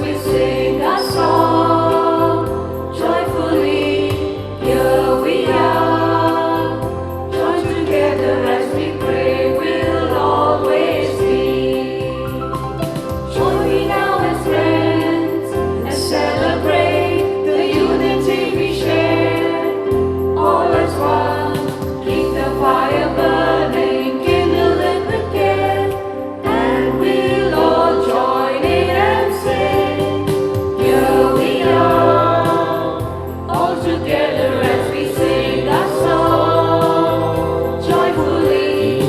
we sing a song. Joyfully, here we are. Join together as we pray, we'll always be. Join we now as friends and celebrate the unity we share. All as one, keep the fire burning, kindle it with care, and we'll all join in and sing. Here we are, all together as we sing our song. Joyfully,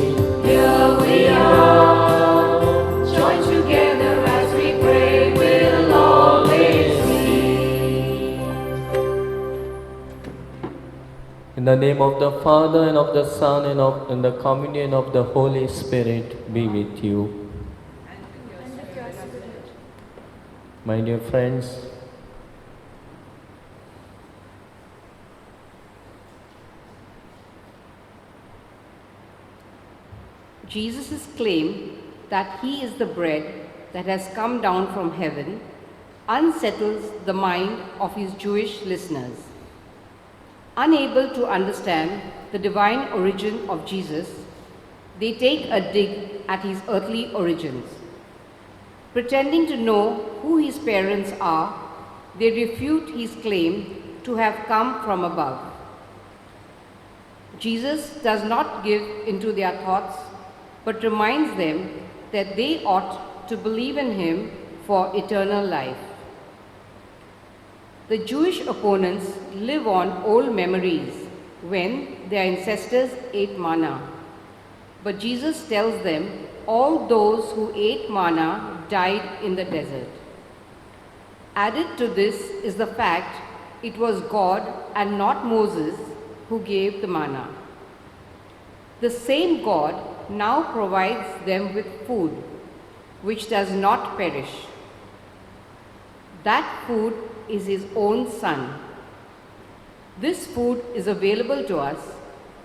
here we are. Join together as we pray, we'll always be. In the name of the Father, and of the Son, and in the communion of the Holy Spirit be with you. My dear friends, Jesus' claim that he is the bread that has come down from heaven unsettles the mind of his Jewish listeners. Unable to understand the divine origin of Jesus, they take a dig at his earthly origins. Pretending to know who his parents are, they refute his claim to have come from above. Jesus does not give into their thoughts, but reminds them that they ought to believe in him for eternal life. The Jewish opponents live on old memories when their ancestors ate manna. But Jesus tells them all those who ate manna died in the desert. Added to this is the fact it was God and not Moses who gave the manna. The same God now provides them with food which does not perish. That food is his own Son. This food is available to us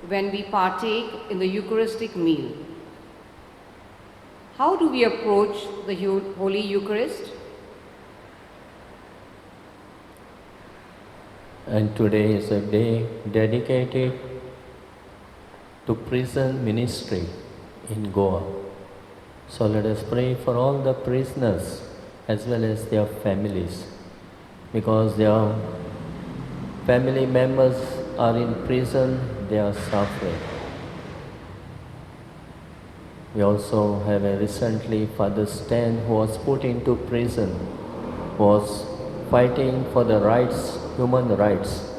when we partake in the Eucharistic meal. How do we approach the Holy Eucharist? and today is a day dedicated to prison ministry in Goa. So let us pray for all the prisoners as well as their families, because their family members are in prison, they are suffering. We also have a recently Father Stan who was put into prison, was fighting for the rights, human rights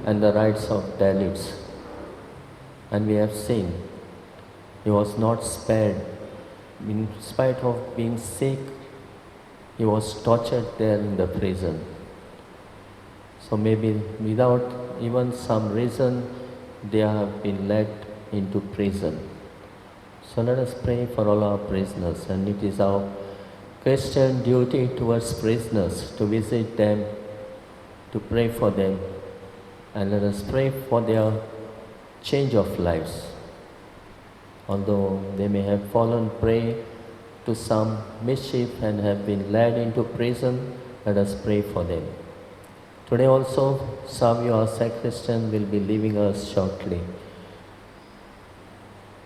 and the rights of Dalits. And we have seen he was not spared. In spite of being sick, he was tortured there in the prison. So maybe without even some reason, they have been led into prison. So let us pray for all our prisoners, and it is our Christian duty towards prisoners to visit them, to pray for them, and let us pray for their change of lives. Although they may have fallen prey to some mischief and have been led into prison, let us pray for them. Today also, Savio, our sacristan, will be leaving us shortly.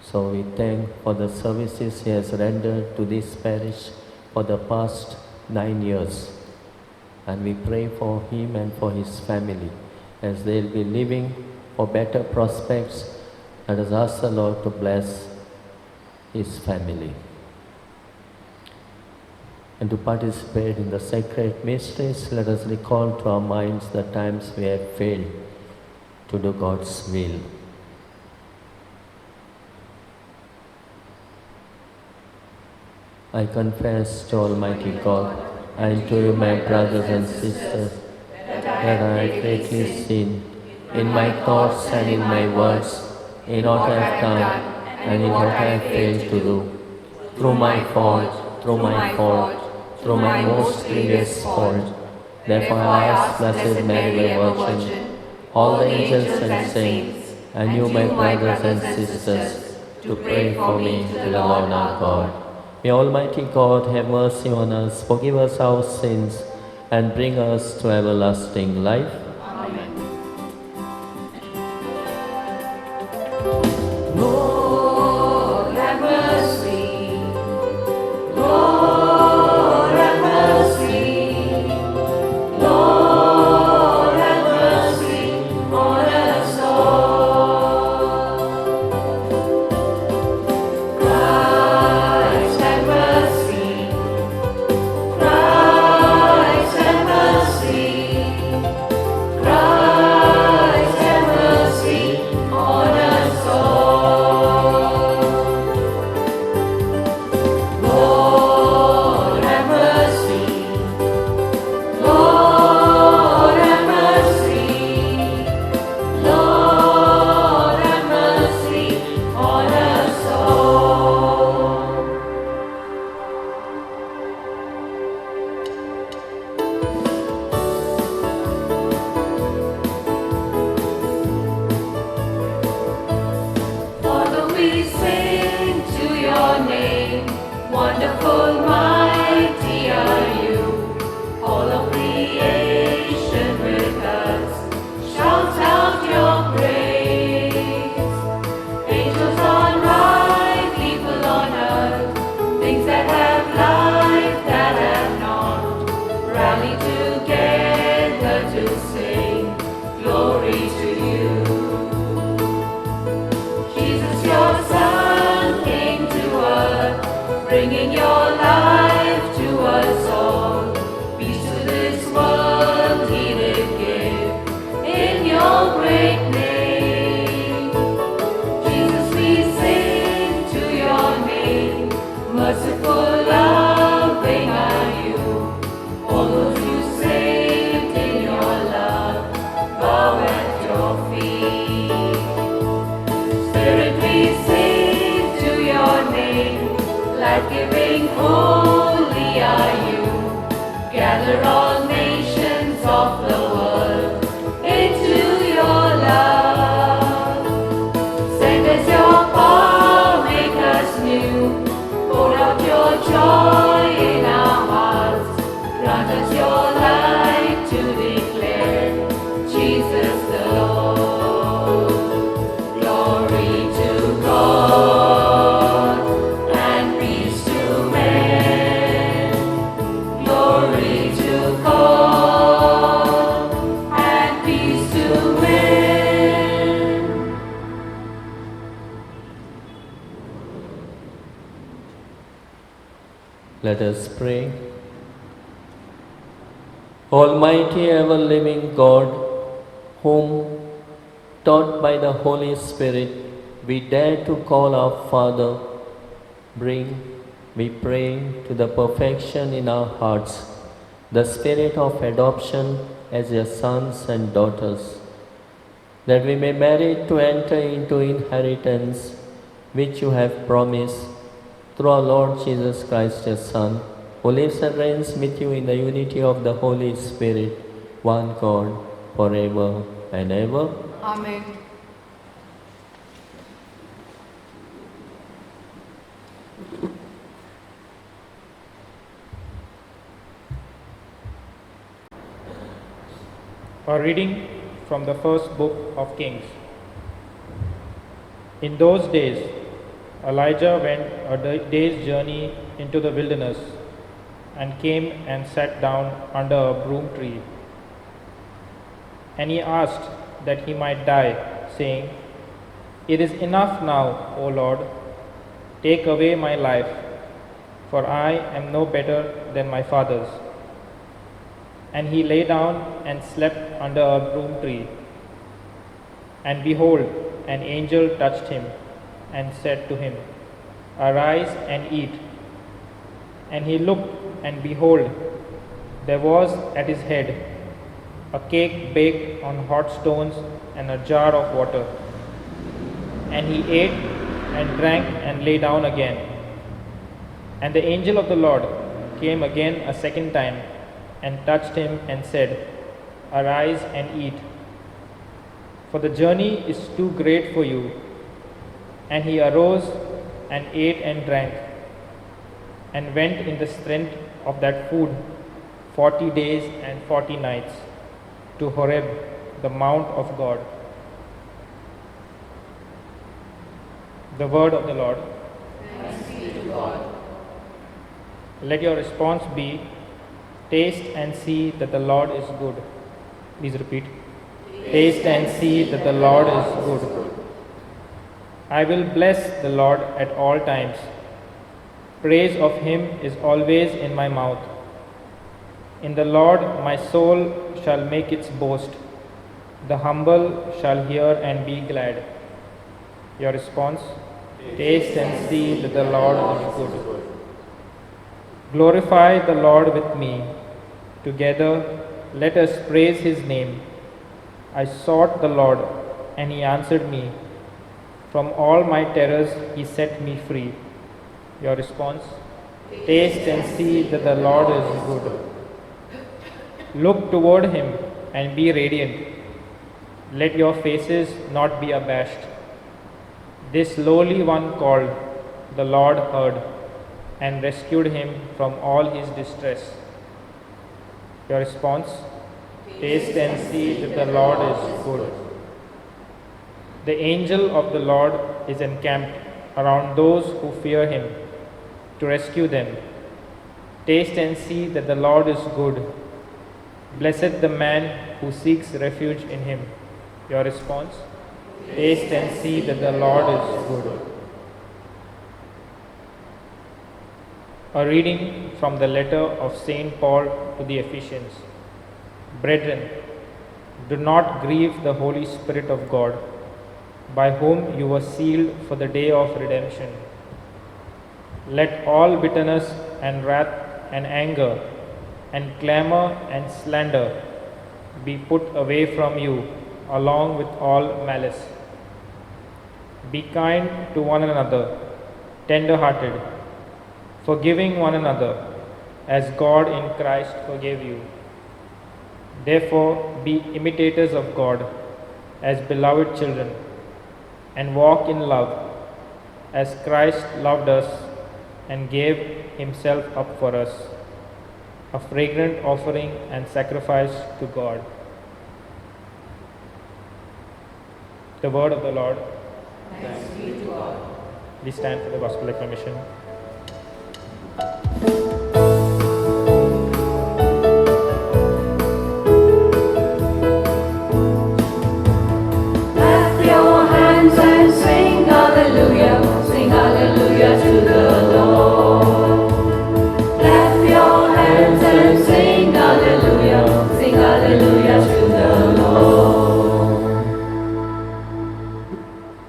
So we thank for the services he has rendered to this parish for the past 9 years. And we pray for him and for his family as they will be living for better prospects. Let us ask the Lord to bless his family. And to participate in the sacred mysteries, let us recall to our minds the times we have failed to do God's will. I confess to Almighty God and to you, my brothers and sisters, that I greatly sinned in my thoughts and in my words, in what I have done and in what I have failed to do. Through my fault, through my most grievous fault. Therefore I ask Blessed Mary, the Virgin, all the angels and saints, and you, my brothers and sisters, to pray for me to the Lord our God. May Almighty God have mercy on us, forgive us our sins, and bring us to everlasting life. Lord, have mercy. Lord, have mercy. Lord, have mercy on us all. Christ, have mercy. Christ, have mercy. Christ, have mercy on us all. Lord, have mercy. Lord, have mercy. Lord, have mercy on us all. Father, we sing to your name. Wonderful, mighty are you. All of creation with us shouts out your praise. Angels on high, people on earth, things that have life, that have not, rally together to sing glory to you. Jesus, your Son, came to earth, bringing your life to us all. Peace to this world he did give, in your great name. Jesus, we sing to your name. Merciful, loving are you. All those you saved in your love bow at your feet. Spirit, we sing to your name. Life-giving, holy are you. Gather all nations of the world into your love. Send us your power, make us new. Pour out your joy in our hearts. Grant us your light to declare Jesus the Lord. Glory to God and peace to men. Glory to God and peace to men. Let us pray. Almighty ever-living God, whom, taught by the Holy Spirit, we dare to call our Father, bring, we pray, to the perfection in our hearts the spirit of adoption as your sons and daughters, that we may merit to enter into inheritance which you have promised through our Lord Jesus Christ, your Son, who lives and reigns with you in the unity of the Holy Spirit, one God, forever and ever. Amen. A reading from the first book of Kings. In those days, Elijah went a day's journey into the wilderness and came and sat down under a broom tree. And he asked that he might die, saying, "It is enough now, O Lord, take away my life, for I am no better than my fathers." And he lay down and slept under a broom tree. And behold, an angel touched him and said to him, "Arise and eat." And he looked, and behold, there was at his head a cake baked on hot stones and a jar of water. And he ate and drank and lay down again. And the angel of the Lord came again a second time and touched him and said, "Arise and eat, for the journey is too great for you." And he arose and ate and drank. and went in the strength of that food 40 days and 40 nights to Horeb, the mount of God. The word of the Lord. Thanks be to God. Let your response be, taste and see that the Lord is good. Please repeat. Taste and see that the Lord is good. I will bless the Lord at all times. Praise of him is always in my mouth. In the Lord my soul shall make its boast. The humble shall hear and be glad. Your response? Taste and see that the Lord is good. Glorify the Lord with me. Together let us praise his name. I sought the Lord, and he answered me. From all my terrors he set me free. Your response? Taste and see that the Lord is good. Look toward him and be radiant. Let your faces not be abashed. This lowly one called, the Lord heard, and rescued him from all his distress. Your response? Taste and see that the Lord is good. The angel of the Lord is encamped around those who fear him, to rescue them. Taste and see that the Lord is good. Blessed the man who seeks refuge in him. Your response? Taste and see that the Lord is good. A reading from the letter of St. Paul to the Ephesians. Brethren, do not grieve the Holy Spirit of God, by whom you were sealed for the day of redemption. Let all bitterness and wrath and anger and clamor and slander be put away from you, along with all malice. Be kind to one another, tender-hearted, forgiving one another, as God in Christ forgave you. Therefore, be imitators of God as beloved children, and walk in love, as Christ loved us and gave himself up for us, a fragrant offering and sacrifice to God. The word of the Lord. Thanks be to God. Please stand for the gospel acclamation. Clap your hands and sing hallelujah to the Lord. Clap your hands and sing hallelujah to the Lord.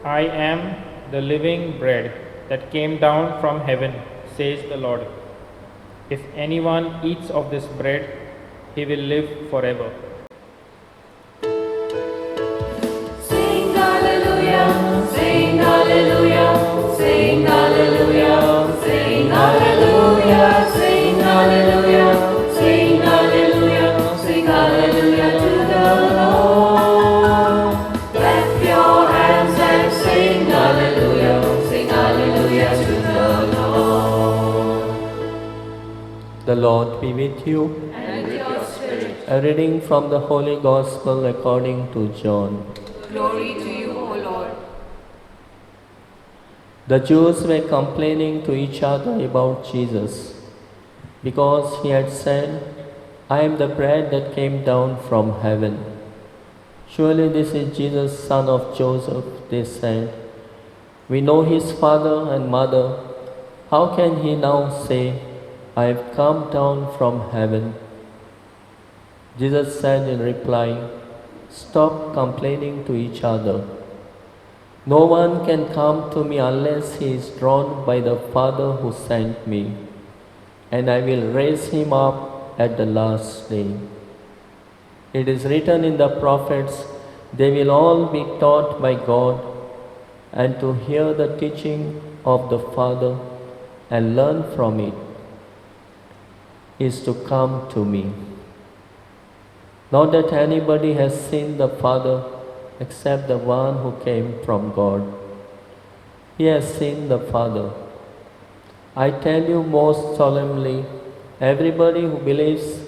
I am the living bread that came down from heaven, says the Lord. If anyone eats of this bread, he will live forever. Sing hallelujah, sing hallelujah, sing hallelujah, sing hallelujah, sing hallelujah, sing hallelujah, sing hallelujah to the Lord. Clap your hands and sing hallelujah to the Lord. The Lord be with you. And with your spirit, A reading from the Holy Gospel according to John. Glory to you, O Lord. The Jews were complaining to each other about Jesus, because he had said, I am the bread that came down from heaven. Surely this is Jesus, son of Joseph, they said. We know his father and mother. How can he now say, I have come down from heaven? Jesus said in reply, stop complaining to each other. No one can come to me unless he is drawn by the Father who sent me, and I will raise him up at the last day. It is written in the prophets, they will all be taught by God, and to hear the teaching of the Father and learn from it is to come to me. Not that anybody has seen the Father except the one who came from God. He has seen the Father. I tell you most solemnly, everybody who believes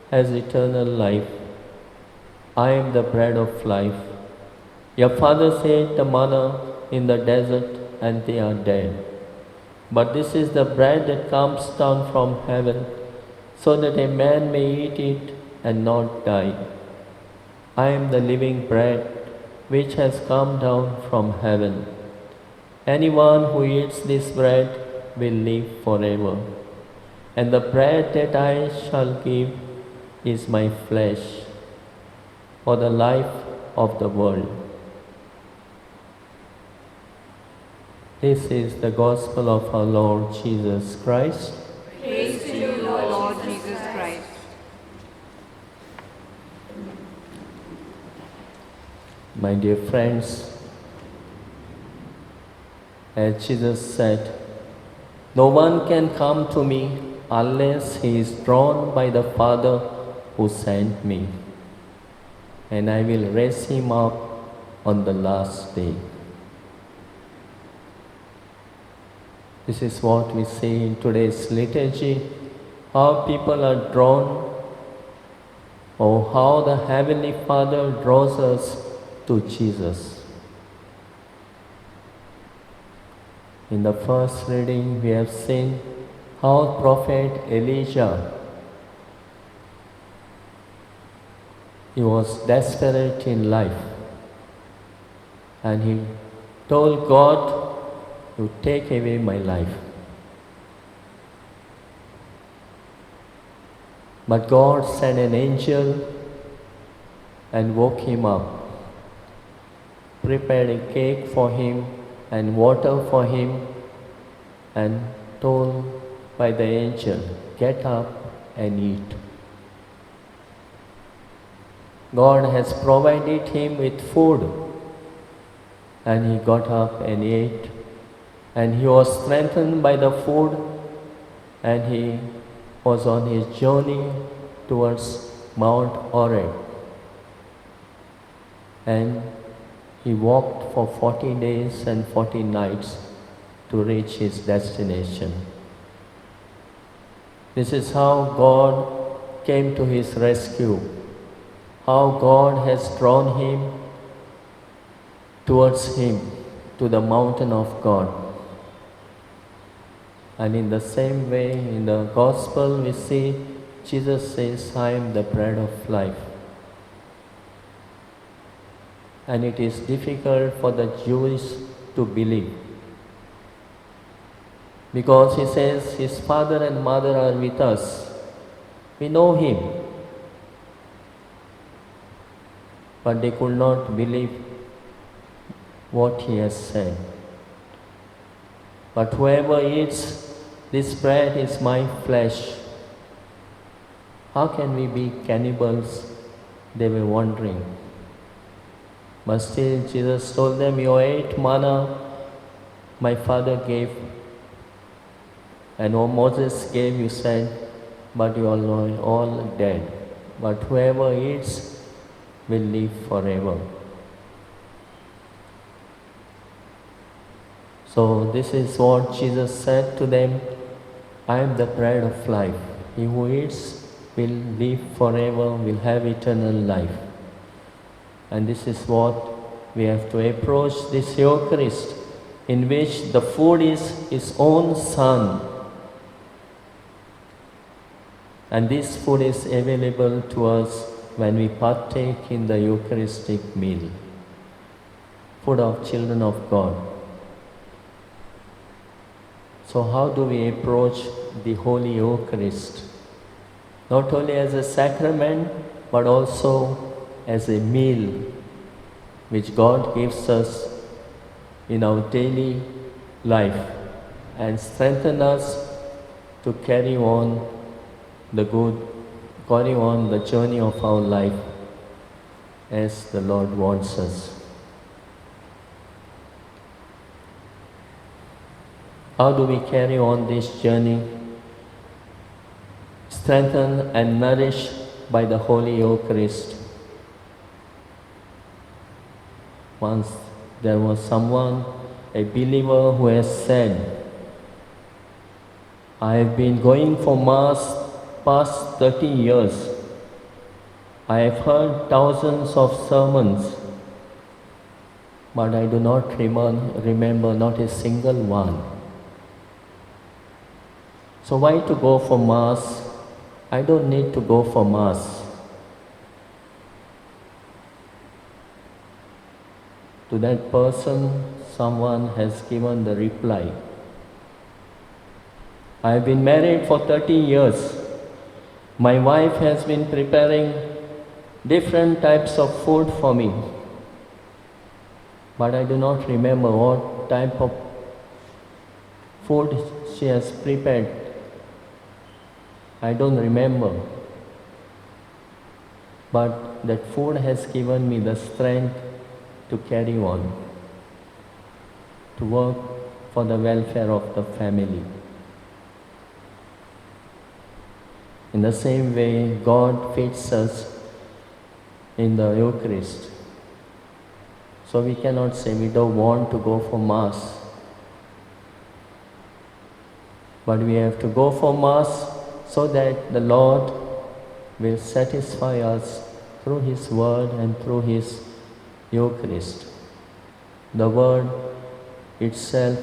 has eternal life. I am the bread of life. Your fathers ate the manna in the desert and they are dead. But this is the bread that comes down from heaven, so that a man may eat it and not die. I am the living bread which has come down from heaven. Anyone who eats this bread will live forever. And the bread that I shall give is my flesh, for the life of the world. This is the gospel of our Lord Jesus Christ. Praise to you, Lord Jesus Christ. My dear friends, as Jesus said, no one can come to me unless he is drawn by the Father who sent me, and I will raise him up on the last day. This is what we see in today's liturgy, how people are drawn, or how the Heavenly Father draws us to Jesus. In the first reading, we have seen how Prophet Elijah, he was desperate in life, and he told God, "You take away my life." But God sent an angel and woke him up, prepared a cake for him and water for him, and told by the angel, "Get up and eat." God has provided him with food, and he got up and ate, and he was strengthened by the food, and he was on his journey towards Mount Horeb. And he walked for 40 days and 40 nights to reach his destination. This is how God came to his rescue, how God has drawn him towards him to the mountain of God. And in the same way, in the Gospel, we see Jesus says, "I am the bread of life." And it is difficult for the Jews to believe, because he says his father and mother are with us. We know him. But they could not believe what he has said. But whoever eats this bread is my flesh. How can we be cannibals? They were wondering. But still Jesus told them, "You ate manna my father gave, and what Moses gave you said, but you are all dead. But whoever eats will live forever." So this is what Jesus said to them, "I am the bread of life. He who eats will live forever, will have eternal life." And this is what we have to approach this Eucharist, in which the food is His own Son. And this food is available to us when we partake in the Eucharistic meal, food of children of God. So how do we approach the Holy Eucharist? Not only as a sacrament, but also as a meal which God gives us in our daily life and strengthen us to carry on the journey of our life as the Lord wants us. How do we carry on this journey? Strengthened and nourished by the Holy Eucharist. Once there was someone, a believer, who has said, I have been going for Mass past 30 years. I have heard thousands of sermons, but I do not remember not a single one. So why to go for Mass? I don't need to go for Mass. To that person, someone has given the reply. I have been married for 30 years. My wife has been preparing different types of food for me. But I do not remember what type of food she has prepared. I don't remember. But that food has given me the strength to carry on, to work for the welfare of the family. In the same way, God feeds us in the Eucharist. So we cannot say we don't want to go for Mass. But we have to go for Mass so that the Lord will satisfy us through His Word and through His Eucharist. The Word itself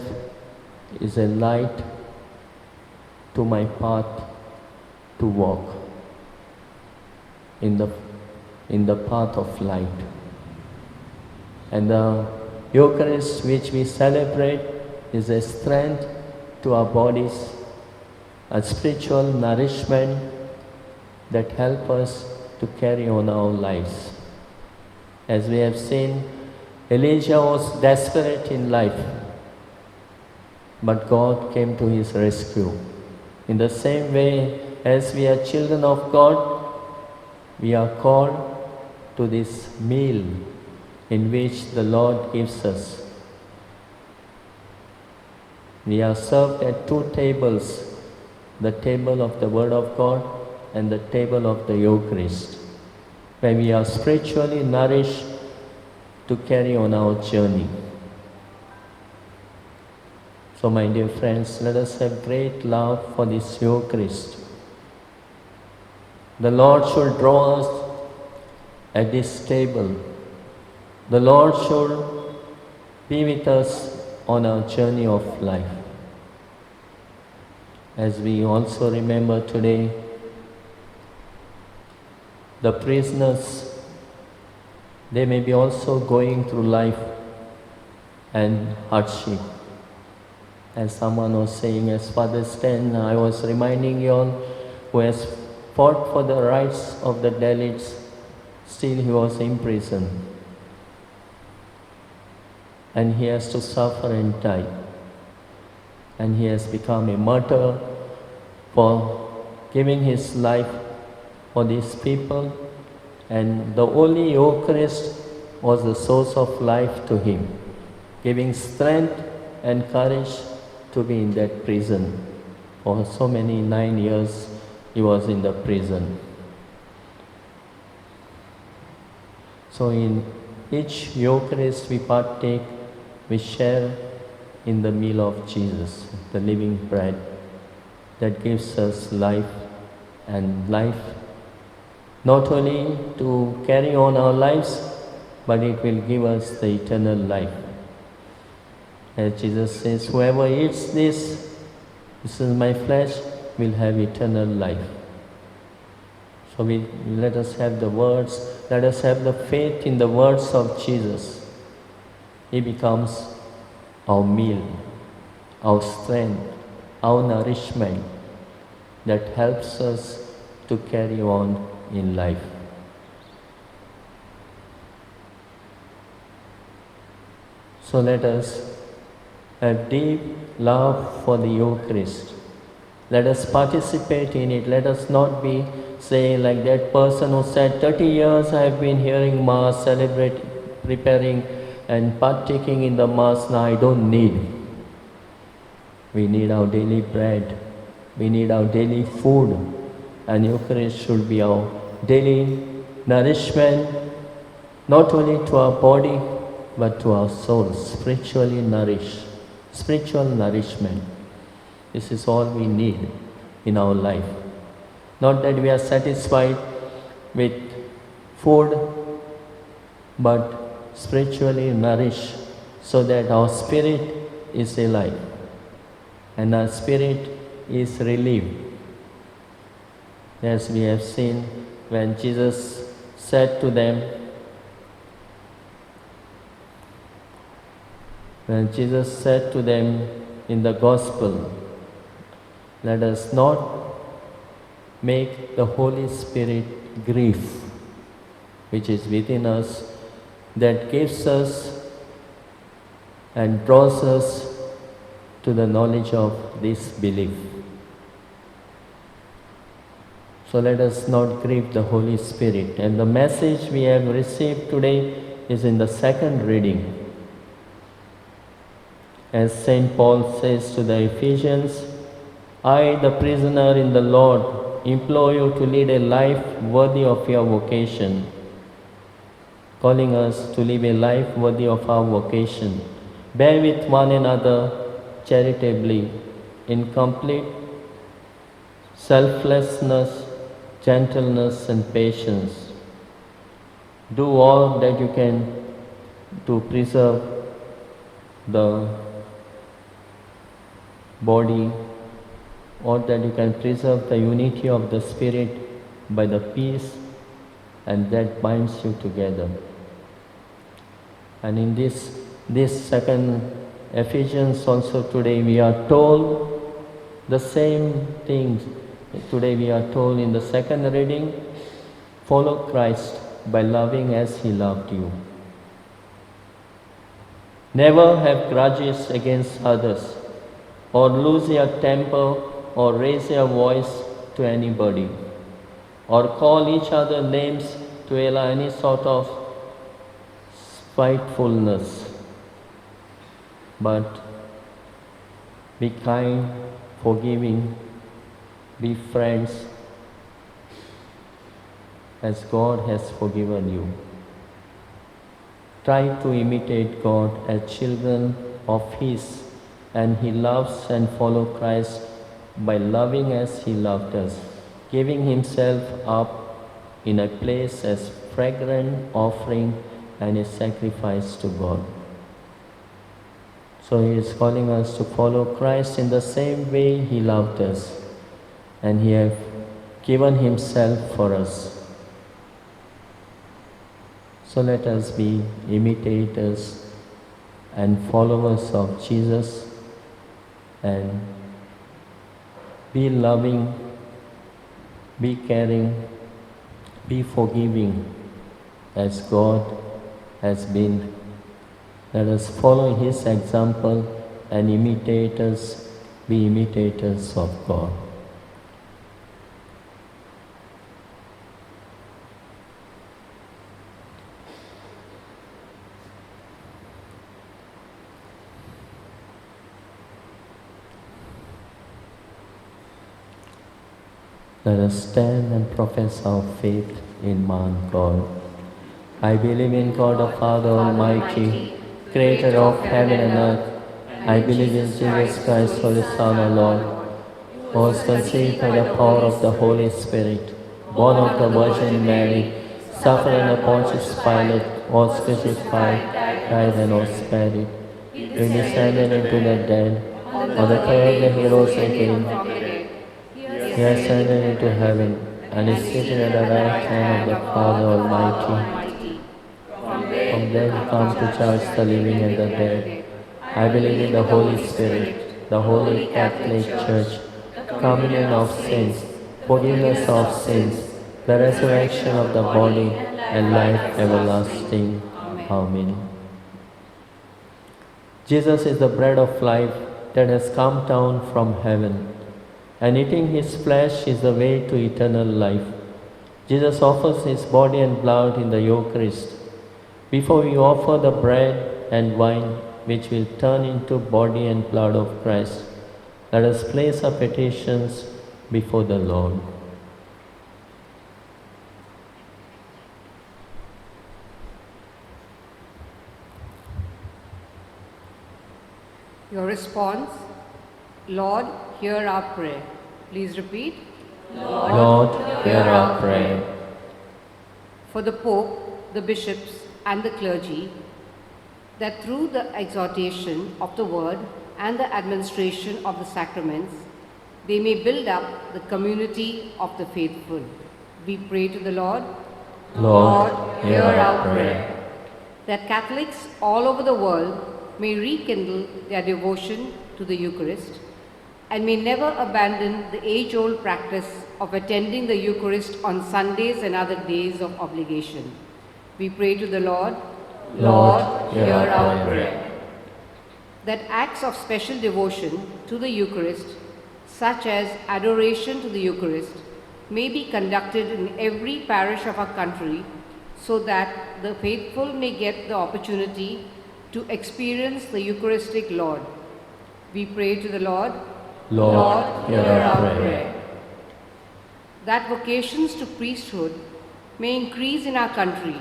is a light to my path to walk in the path of light. And the Eucharist which we celebrate is a strength to our bodies, a spiritual nourishment that helps us to carry on our lives. As we have seen, Elijah was desperate in life, but God came to his rescue. In the same way, as we are children of God, we are called to this meal in which the Lord gives us. We are served at two tables, the table of the Word of God and the table of the Eucharist, where we are spiritually nourished to carry on our journey. So my dear friends, let us have great love for this Eucharist. The Lord should draw us at this table. The Lord should be with us on our journey of life. As we also remember today, the prisoners, they may be also going through life and hardship. As someone was saying, as Father Stan, I was reminding you all, who has fought for the rights of the Dalits, still he was imprisoned. And he has to suffer and die. And he has become a martyr for giving his life for these people. And the Holy Eucharist was the source of life to him, giving strength and courage to be in that prison. For so many 9 years he was in the prison. So in each Eucharist we partake, we share in the meal of Jesus, the living bread that gives us life, and life not only to carry on our lives, but it will give us the eternal life. As Jesus says, whoever eats this is my flesh, will have eternal life. So let us have the words, let us have the faith in the words of Jesus. He becomes our meal, our strength, our nourishment that helps us to carry on in life. So let us have deep love for the Eucharist. Let us participate in it. Let us not be saying like that person who said, 30 years I have been hearing Mass, preparing and partaking in the Mass, now I don't need. We need our daily bread. We need our daily food. And Eucharist should be our daily nourishment, not only to our body, but to our souls, spiritually nourished, spiritual nourishment. This is all we need in our life. Not that we are satisfied with food, but spiritually nourished so that our spirit is alive and our spirit is relieved. As we have seen when Jesus said to them, in the gospel, let us not make the Holy Spirit grief which is within us, that gives us and draws us to the knowledge of this belief. So let us not grieve the Holy Spirit. And the message we have received today is in the second reading. As St. Paul says to the Ephesians, I, the prisoner in the Lord, implore you to lead a life worthy of your vocation, calling us to live a life worthy of our vocation. Bear with one another charitably, in complete selflessness, gentleness and patience. Do all that you can to preserve the body, or that you can preserve the unity of the Spirit by the peace and that binds you together. And in this second Ephesians also today we are told the same things. Today we are told in the second reading, follow Christ by loving as He loved you. Never have grudges against others, or lose your temper, or raise your voice to anybody, or call each other names to allow any sort of spitefulness, but be kind, forgiving, be friends as God has forgiven you. Try to imitate God as children of His, and He loves and follow Christ by loving as He loved us, giving Himself up in a place as fragrant offering and a sacrifice to God. So He is calling us to follow Christ in the same way He loved us, and He has given Himself for us. So let us be imitators and followers of Jesus, and be loving, be caring, be forgiving as God has been. Let us follow His example and be imitators of God. Let us stand and profess our faith in one God. I believe in God the Father Almighty, creator of heaven and earth. I believe in Jesus Christ, Holy Son, our Lord, who was conceived by the power of the Holy Spirit, born of the Virgin Mary, suffered under Pontius Pilate, was crucified, died and was buried. He descended into the dead. On the third day He rose again. He ascended into heaven and is seated at the right hand of the Father Almighty. From there He comes to judge the living and the dead. I believe in the Holy Spirit, the Holy Catholic Church, communion of saints, forgiveness of sins, the resurrection of the body, and life everlasting. Amen. Jesus is the bread of life that has come down from heaven, and eating His flesh is the way to eternal life. Jesus offers His body and blood in the Eucharist. Before we offer the bread and wine, which will turn into body and blood of Christ, let us place our petitions before the Lord. Your response Lord, hear our prayer. Please repeat. Lord, hear our prayer. For the Pope, the bishops, and the clergy, that through the exhortation of the word and the administration of the sacraments, they may build up the community of the faithful. We pray to the Lord. Lord, hear our prayer. That Catholics all over the world may rekindle their devotion to the Eucharist and may never abandon the age-old practice of attending the Eucharist on Sundays and other days of obligation. We pray to the Lord. Lord, hear our prayer. That acts of special devotion to the Eucharist, such as adoration to the Eucharist, may be conducted in every parish of our country so that the faithful may get the opportunity to experience the Eucharistic Lord. We pray to the Lord. Lord, hear our prayer. That vocations to priesthood may increase in our country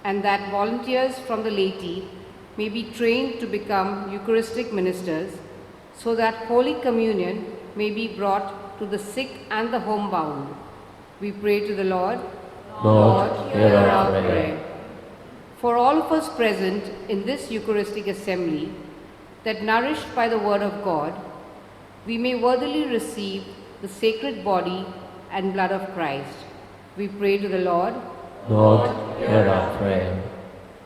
and that volunteers from the laity may be trained to become Eucharistic ministers so that Holy Communion may be brought to the sick and the homebound. We pray to the Lord. Lord, hear our prayer. For all of us present in this Eucharistic assembly, that nourished by the Word of God, we may worthily receive the sacred body and blood of Christ. We pray to the Lord. Lord, hear our prayer.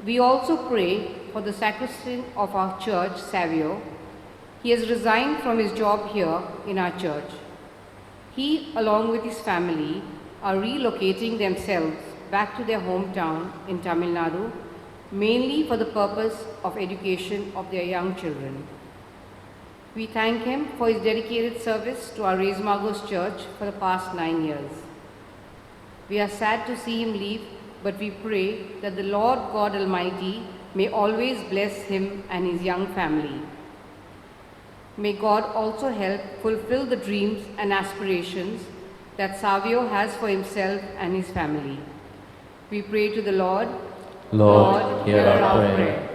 We also pray for the sacristan of our church, Savio. He has resigned from his job here in our church. He, along with his family, are relocating themselves back to their hometown in Tamil Nadu, mainly for the purpose of education of their young children. We thank him for his dedicated service to our Reis Magos Church for the past 9 years. We are sad to see him leave, but we pray that the Lord God Almighty may always bless him and his young family. May God also help fulfill the dreams and aspirations that Savio has for himself and his family. We pray to the Lord. Lord, hear our prayer.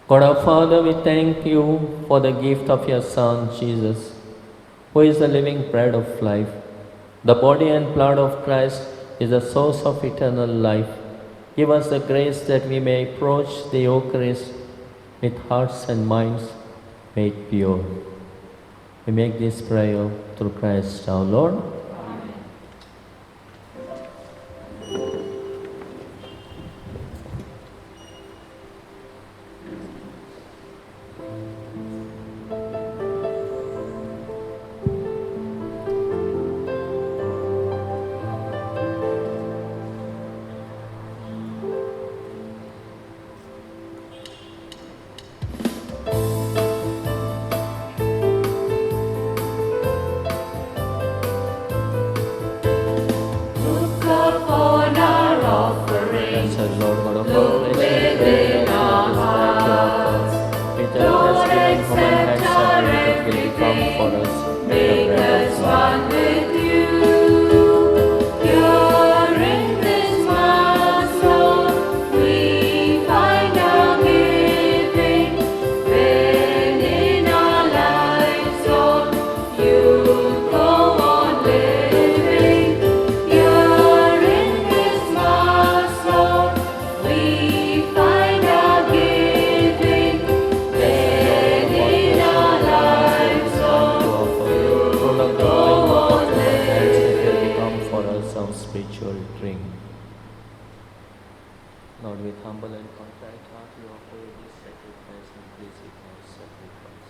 God our Father, we thank you for the gift of your Son, Jesus, who is the living bread of life. The body and blood of Christ is the source of eternal life. Give us the grace that we may approach the Eucharist with hearts and minds made pure. We make this prayer through Christ our Lord. Look upon our offering. Blessed Lord God of all Look grace, within our hearts. with the Lord, thanksgiving human accept hands our have made it will come for everything. us Make the bread us of life. one with you. Here in this Mass, Lord, we find our giving. When in our lives, Lord, you go on living. Here in this Mass, Lord, we find our giving. When in our lives, Lord, Full of the wine of the hands that will become for us our spiritual drink. Lord, with humble and contrite heart, we offer you this sacrifice and please it our sacrifice.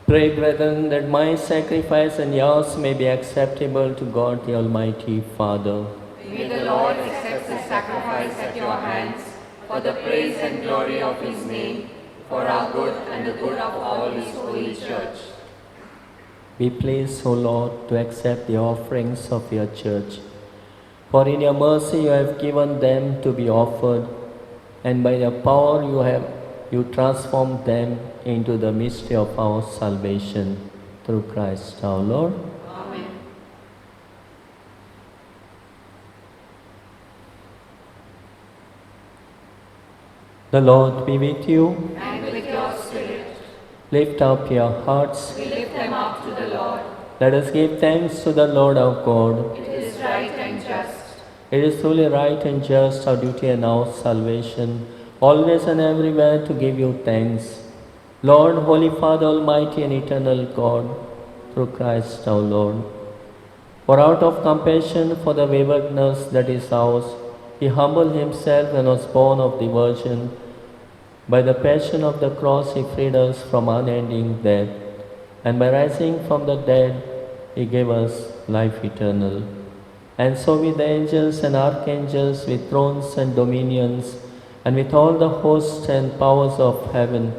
Pray, brethren, that my sacrifice and yours may be acceptable to God the Almighty Father. May the Lord accept the sacrifice at your hands for for the praise and glory of his name, for our good and the good of all his holy church. Be pleased, O Lord, to accept the offerings of your church. For in your mercy you have given them to be offered, and by your power you transformed them into the mystery of our salvation through Christ our Lord. Amen. The Lord be with you. And with your spirit, Lift up your hearts. we lift them up to the Lord. Let us give thanks to the Lord our God. It is right and just. It is truly right and just, our duty and our salvation, always and everywhere to give you thanks. Lord, Holy Father, Almighty and eternal God, through Christ our Lord. For out of compassion for the waywardness that is ours, he humbled himself and was born of the Virgin. By the passion of the cross he freed us from unending death, and by rising from the dead he gave us life eternal. And so with the angels and archangels, with thrones and dominions, and with all the hosts and powers of heaven,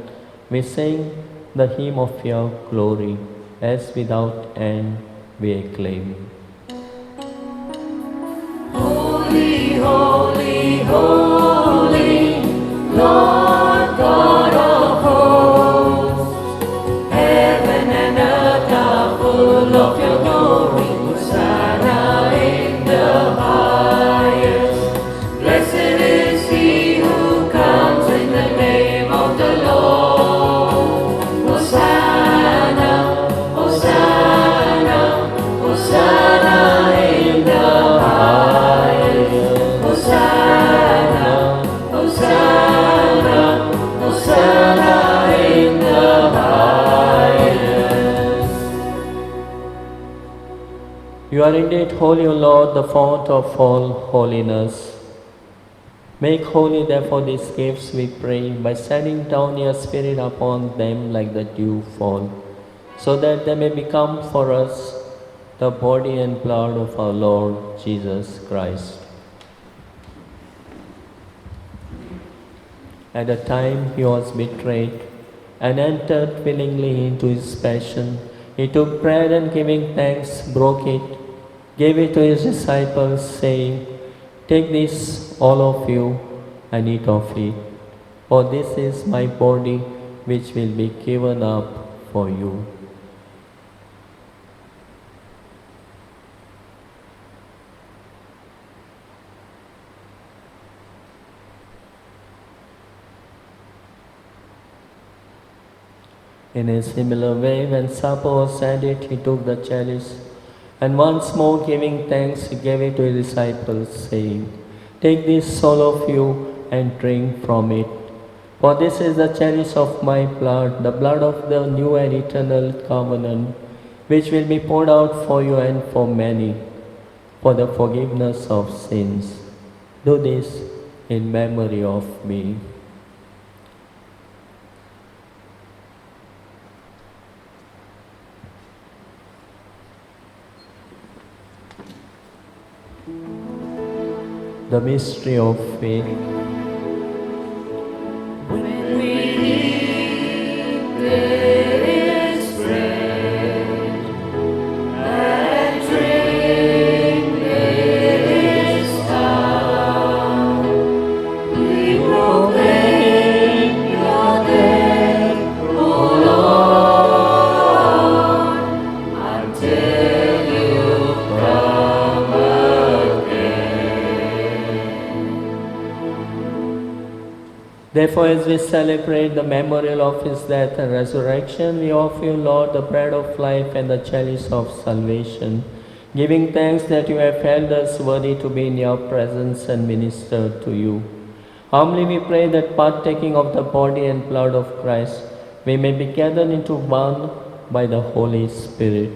we sing the hymn of your glory, as without end we acclaim. Holy, holy, holy, Lord God of hosts, heaven and earth are full of your glory. Hosanna in the highest. Blessed is he who comes in the name of the Lord. Hosanna, Hosanna, Hosanna in the highest. Hosanna, Hosanna, Hosanna in the highest. You are indeed holy, O Lord, the fount of all holiness. Make holy, therefore, these gifts, we pray, by sending down your Spirit upon them like the dew fall, so that they may become for us the body and blood of our Lord Jesus Christ. At the time he was betrayed and entered willingly into his passion, he took bread and giving thanks, broke it, gave it to his disciples, saying, "Take this, all of you, and eat of it, for this is my body which will be given up for you." In a similar way, when supper was ended, he took the chalice, and once more giving thanks, he gave it to his disciples, saying, "Take this, all of you, and drink from it. For this is the chalice of my blood, the blood of the new and eternal covenant, which will be poured out for you and for many, for the forgiveness of sins. Do this in memory of me." The mystery of faith. When we eat this bread and drink this cup, we proclaim your death, O Lord, until you come again. Therefore, as we celebrate the memorial of his death and resurrection, we offer you, Lord, the bread of life and the chalice of salvation, giving thanks that you have held us worthy to be in your presence and minister to you. Humbly we pray that, partaking of the body and blood of Christ, we may be gathered into one by the Holy Spirit.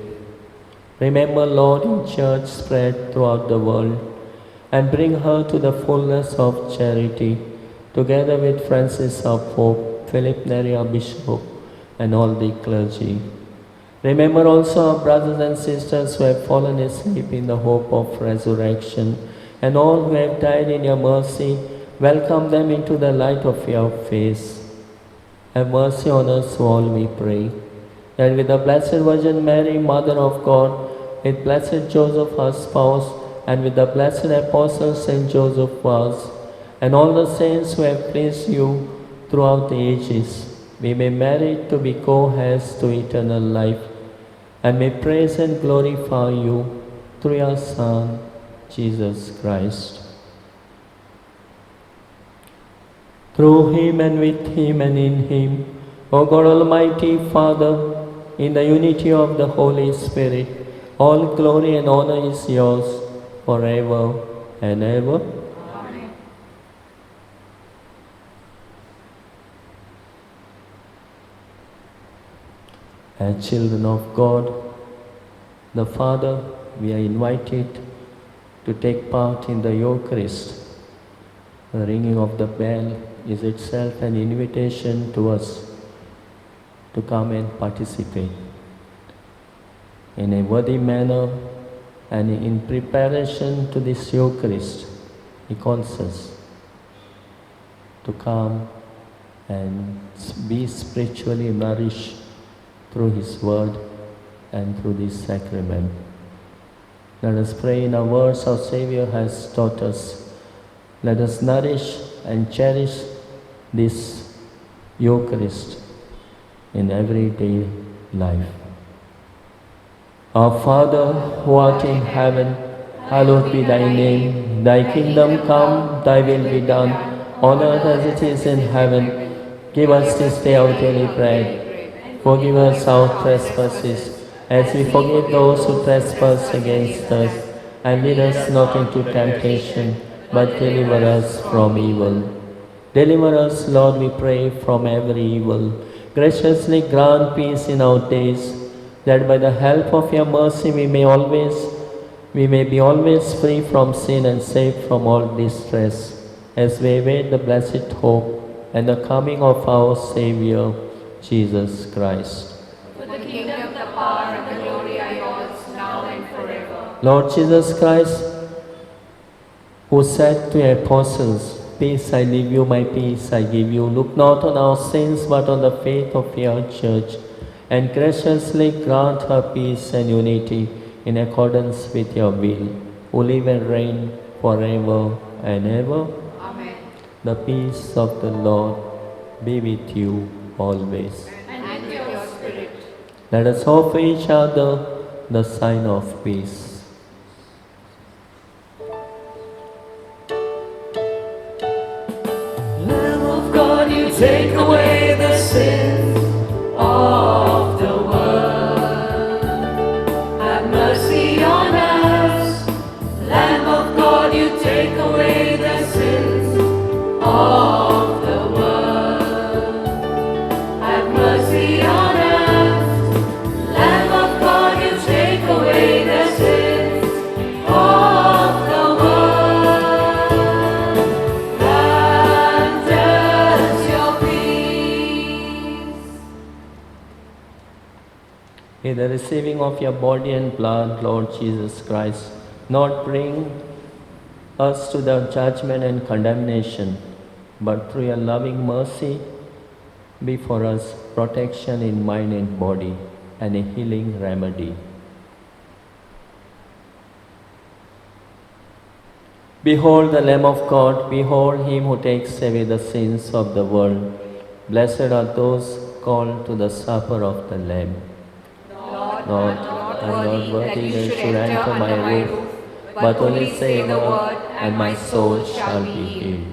Remember, Lord, your church spread throughout the world, and bring her to the fullness of charity, together with Francis our Pope, Philip Neri our Bishop, and all the clergy. Remember also our brothers and sisters who have fallen asleep in the hope of resurrection, and all who have died in your mercy, Welcome them into the light of your face. Have mercy on us all, we pray, that with the Blessed Virgin Mary, Mother of God, with Blessed Joseph, her spouse, and with the blessed Apostle Saint Joseph was, and all the saints who have pleased you throughout the ages, we may merit to be co-heirs to eternal life, and may praise and glorify you through your Son, Jesus Christ. Through him and with him and in him, O God Almighty Father, in the unity of the Holy Spirit, all glory and honor is yours forever and ever. Amen. As children of God, the Father, we are invited to take part in the Eucharist. The ringing of the bell is itself an invitation to us to come and participate in a worthy manner, and in preparation to this Eucharist. He calls us to come and be spiritually nourished through His Word and through this sacrament. Let us pray in our words our Saviour has taught us. Let us nourish and cherish this Eucharist in everyday life. Our Father, who art in heaven, hallowed be thy name. Thy kingdom come, thy will be done, on earth as it is in heaven. Give us this day our daily bread. Forgive us our trespasses, as we forgive those who trespass against us. And lead us not into temptation, but deliver us from evil. Deliver us, Lord, we pray, from every evil. Graciously grant peace in our days, that by the help of your mercy we may be always free from sin and safe from all distress, as we await the blessed hope and the coming of our Saviour, Jesus Christ. For the kingdom, the power, and the glory are yours, now and forever. Lord Jesus Christ, who said to your apostles, "Peace I leave you, my peace I give you," look not on our sins but on the faith of your church, and graciously grant her peace and unity in accordance with your will, who live and reign forever and ever. Amen. The peace of the Lord be with you always. And with your spirit. Let us offer each other the sign of peace. Lamb of God, you take away the sins of the world. Have mercy on us. Lamb of God, you take away the sins of the world. Have mercy on us. Lamb of God, you take away the sins of the world. Grant us your peace. In the receiving of your body and blood, Lord Jesus Christ, not bring us to the judgment and condemnation, but through your loving mercy, be for us protection in mind and body and a healing remedy. Behold the Lamb of God, behold him who takes away the sins of the world. Blessed are those called to the supper of the Lamb. Lord, I am not worthy that you should enter my roof, but only say the word, and my soul shall be healed.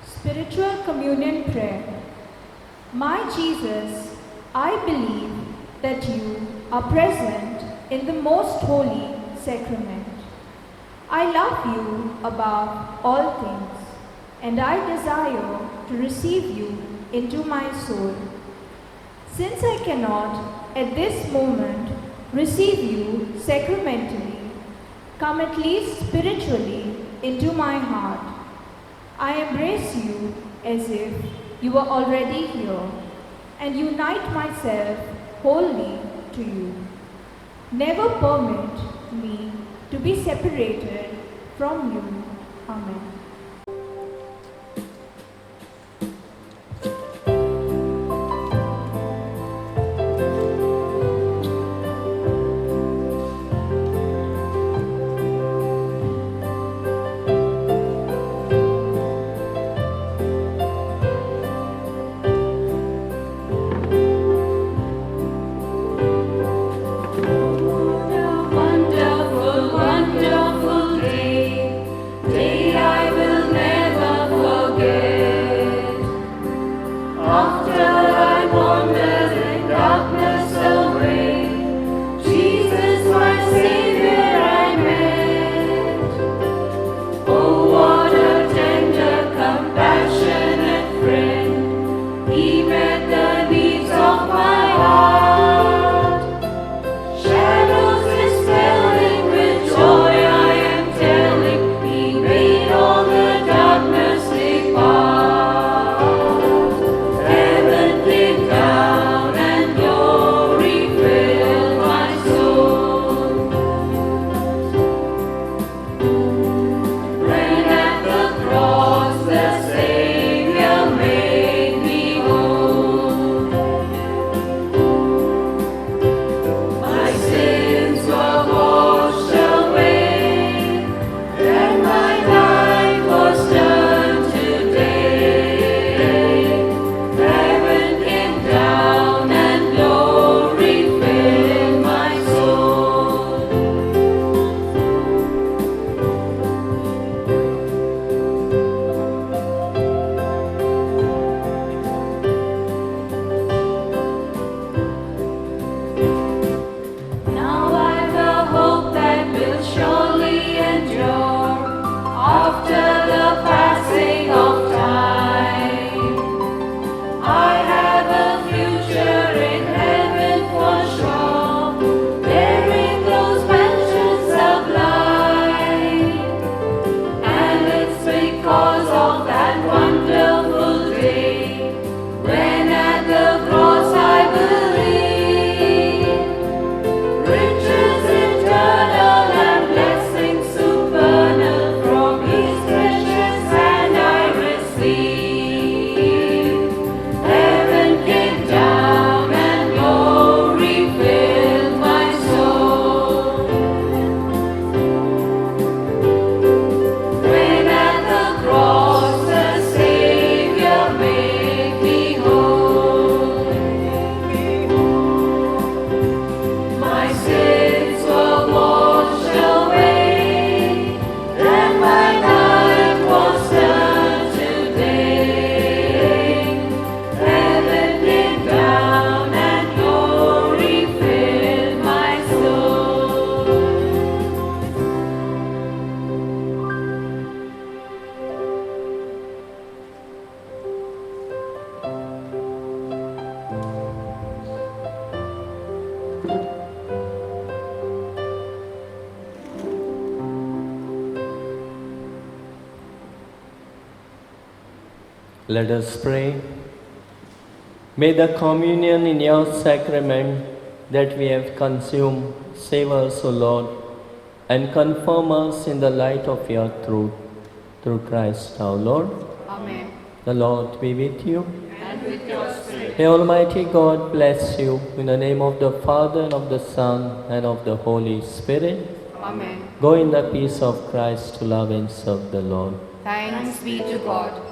Spiritual Communion Prayer. My Jesus, I believe that you are present in the most holy sacrament. I love you above all things, and I desire to receive you into my soul. Since I cannot at this moment receive you sacramentally, come at least spiritually into my heart. I embrace you as if you were already here and unite myself wholly to you. Never permit me to be separated from you. Amen. Wonderful, wonderful day I will never forget. After I wandered in darkness away, Jesus my Savior I met. Oh, what a tender, compassionate friend, He met the needs of my heart. Shadows dispelling with joy I am telling, He made all the darkness depart. Heaven came down and glory filled my soul. When at the cross the Savior made me whole, my sins were washed away, and my life was turned to day. Heaven came down and glory filled my soul. Now I've a hope that will surely endure after the passing of time. I have a future in heaven for sure, there in those mansions sublime. And it's because of that wonderful day when at the cross I believe, riches eternal and blessings supernal from His precious hand I receive. Heaven came down and glory filled my soul. When at the cross the Savior made me whole, my sins were washed away, and my life was turned to day. Heaven came down and glory filled my soul. Let us pray. May the communion in your sacrament that we have consumed save us, O Lord, and confirm us in the light of your truth. Through Christ our Lord. Amen. The Lord be with you. And with your spirit. May Almighty God bless you in the name of the Father and of the Son and of the Holy Spirit. Amen. Go in the peace of Christ to love and serve the Lord. Thanks be to God.